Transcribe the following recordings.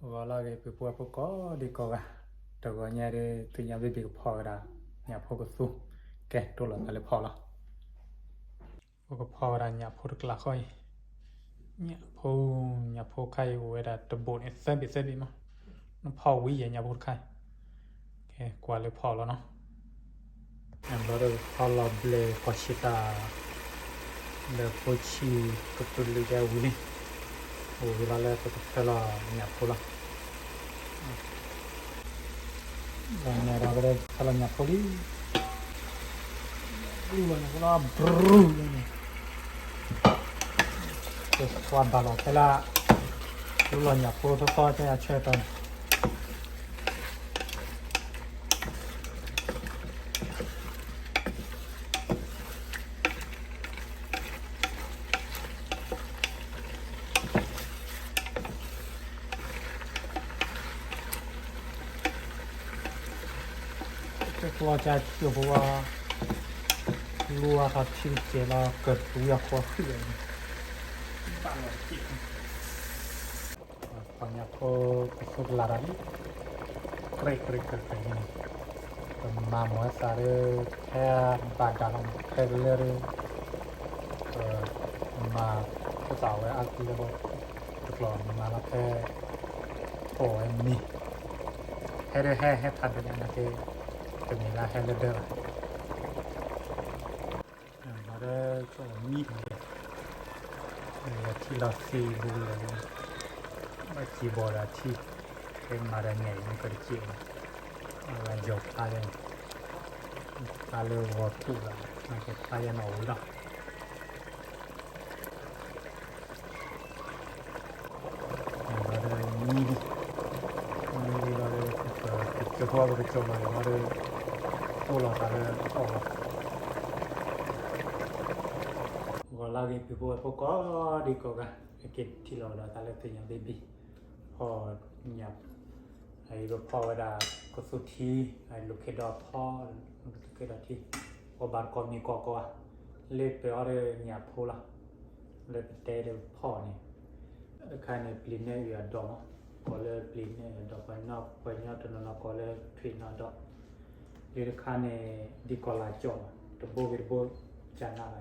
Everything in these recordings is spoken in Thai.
Voilà cái bữa bữa có đi có à đầu có nhà đi từ nhà đi bị phò ra nhà phò có su kẹtตัวละอะไรพอละก็พอra nhà phò được là coi nhà phò khai về là tập bộ này sẽ bị mà nó phò quý vậy nhà phò khai ok quaเลยพอแล้วเนาะem đó đượcพอเราเบลพอชิตาเดพอชีก็ตัวเลี้ยวุ้นี่โอ้เวลาแล้วก็จะละnhà phòละnhà đó cái đây kalau nhà phò đi luôn nó bru ini terus tuan balok lah dulu nyapu tu kau saya cetan kau saya cuba luar hati jela kedua kau hian balok kita banyak kau laran krek ini mamu sare kayak badan kayakมาภาษาไว้อาคีแล้วก็ตกลงมาแล้วแค่โอ้ยนี่ให้ได้ให้ทันเป็นอย่างนั้นที่จะมีลาให้เลือดเด้อมาได้ก็มีดเนี่ยที่เราซีบูเลยมาคีย์บอร์ดที่เป็นมาได้ไงมันก็เกี่ยวอะไรจบอะไรวัตถุละมันก็พายานเอาละจะพอไปจมอะไรมาเลยพวกเราตาเลยออกว่าลากิพวกก็ดีกว่ากันเก็บที่เราตาเลยเป็นอย่างเบบี้พอหยับไอ้รถพอเวลาก็สุดที่ไอ้ลูกเขดพ่อลูกเขดที่พอบานก่อนมีก่อก็เล็บไปเอาเลยหยับพูละเล็บเตะเลยพ่อเนี่ยใครในปลิ้นเนี่ยอยู่ดอกก็เลยปลิ้นเนี่ยดอกไปนอกตอนนั้นก็เลยทวินดอกเรื่องข้าในดีกว่าลาจอตัวโบวิโบจานอะไร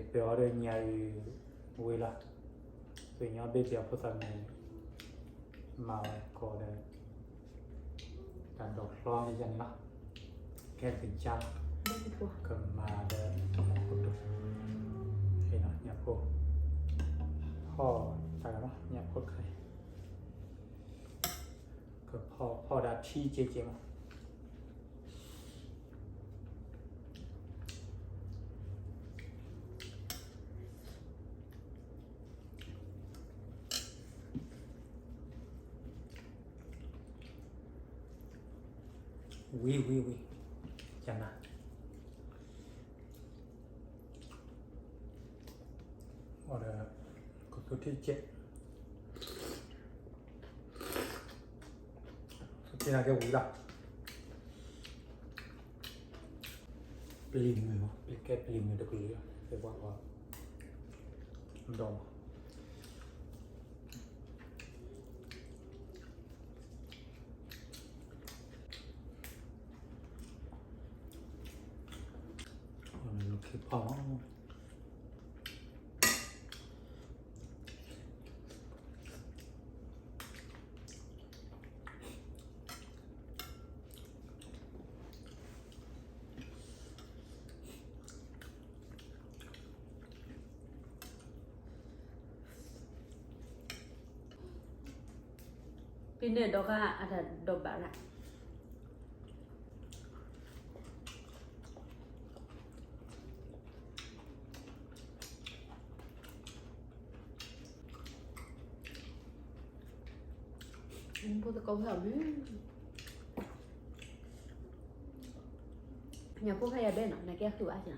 เปเอาเลยเนี่ยเวลาเป็นเนี่ยเบียบพูดอะไรมาก็เลยการดอกร้อนยันละแค่เป็นจ้าก็มาเดินพูดเห็นเนี่ยพวกพ่อใส่แล้วเนี่ยพูดใครก็พ่อดับที่เจ๊มั้งวิจังนะอะไรก็ตัวที่เจ็ดที่น่าจะวิละปลิงเลยวะแค่ปลิงเลยตะกี้เรียกว่าดองคือพอPindah doka ada doba lah. Cô ta câu hợp nhà cô hay ở bên nó này kia thử ai nhỉ?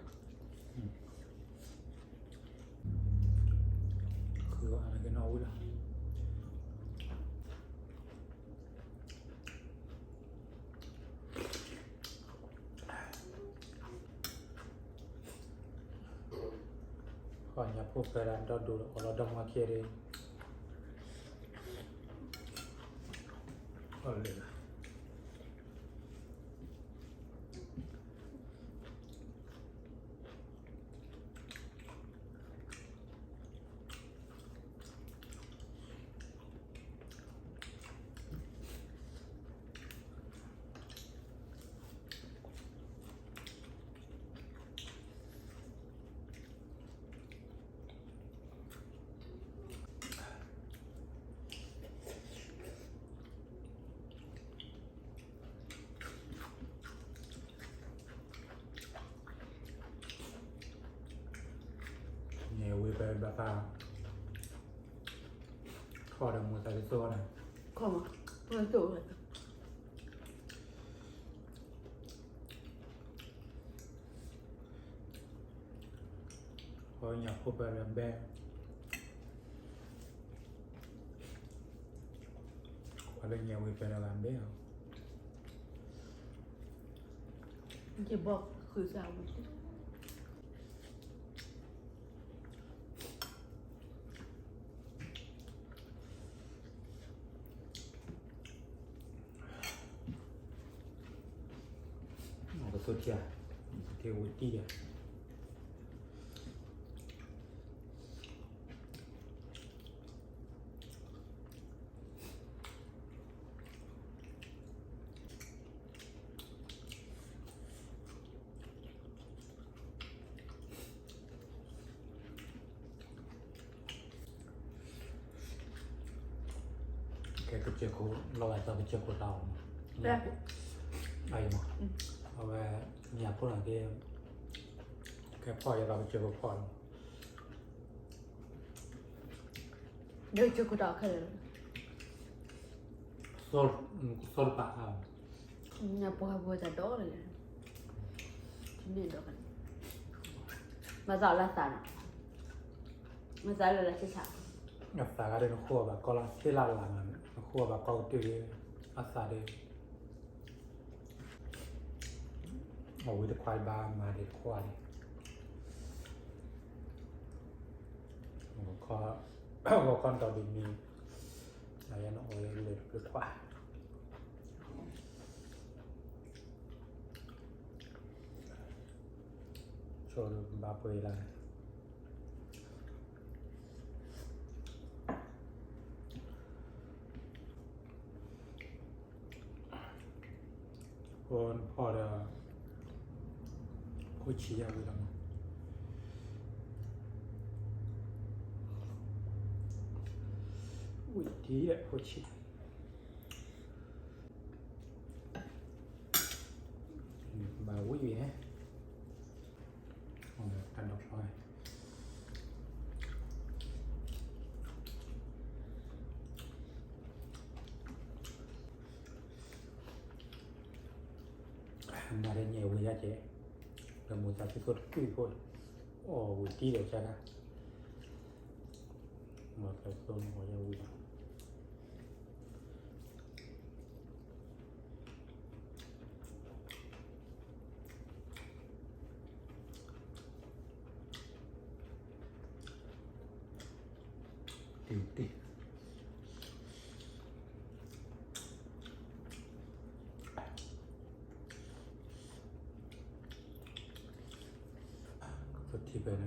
คืออะไรกันเอาละก่อนอย่าพูดไปร้านดอดูเราดองมาเคียร์ ก็เลยเนี่ยวิไปแบบว่าข้อดมูใส่ตัวนะ Come, non tu. เพราะอยากพูดไปแบบแบบอะไรเงี้ยวิไปแบบแบบ Che boh, scusa. ก็สุดที่เทวตี้แกก็เจอเขาเราอาจจะไปเจอคนเราไอ้หมอเอาไว้เนี่ยพวกเราที่แค่พ่อจะเราไปเจอพ่อ Io gioco da che โซลปะเอา una poca vuota d'oro. Ne do kan. Ma sa la sana. Ma sa la stessa. อัศาก็ได้นขั้วแบบก็ละที่ลาลามันขั้วแบบก็ตีอัศาได้โอ้ยแต่ควายบ้ามาเด็ดควายก็ก็ก้อนต่อดินมีอะไรนั่นโอ้ยเลยหรือควายโชว์บาเปย์อะไรคนพอเดาผู้ชี้เอาไปแล้วอุ้ยดีเลยผู้ชี้บาวิ่งฮะกันดอกไม้มาได้เนี่ยวิ่งเจ๊เราหมดจากที่สุดคุยพูดโอ้วิ่งที่เดียวใช่ไหมหมดจากตัวหัวยาวิ่งตีสุดที่เป็นอะไร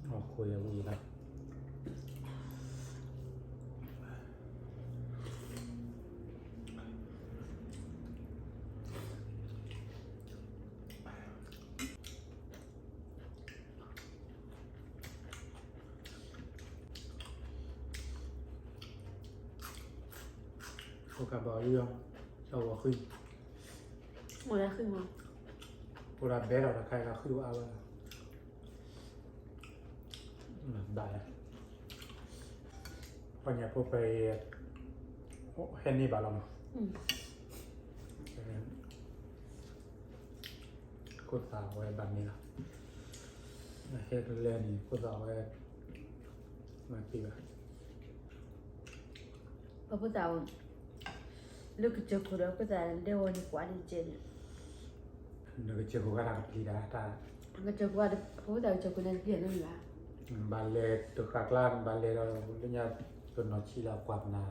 ออกคุยกับวีนะพวกกับบอกเรื่องเราว่าขึ้น Ora khimo. พวกเราเบสเราใครเราคือเอาได้พอเนี่ยพวกไปเฮนนี่บาลอมกูสาวไว้แบบนี้นะเฮดเล่นกูสาวไว้มาปีละ Papa tao. Look at gioco da cosa devo di qua di genere. เดี๋ยวเจอกูก็ทำปีละตา Ma gioco da papa tao gioco nel piano là. บาเลตัวกลางล่างบาเลเราเรื่องยาตัวนอชีเรากวาดนา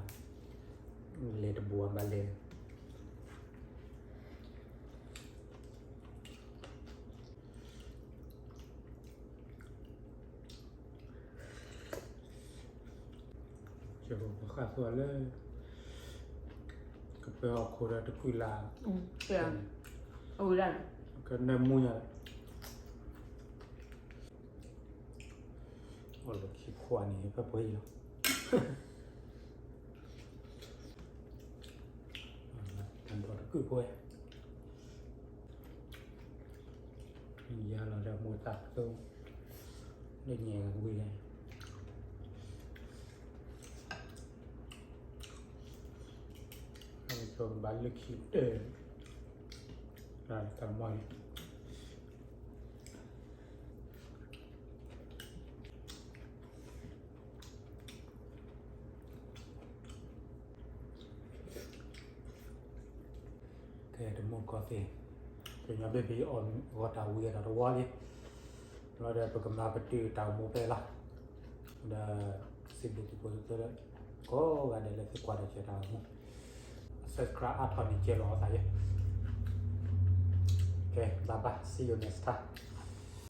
le de buon balle Coba buka soalnya kepada aku ada pula Kaya, ulan. kena munya oh lo ki kwa ni pa poi lo tan do ku poi ya lo da mu ta so để nhẹ quy này cho bán lực khí để là tầm mày thế để mua cà phê thì nhà baby on gọi tàu về là đồ đi nó đã có cầm nạp từ tàu mua về là đã xin được cái tôi đấy có gần đây là cái quà để chơi tàu mua subscribe à thằng này chơi lo tại ok bye bye see you next time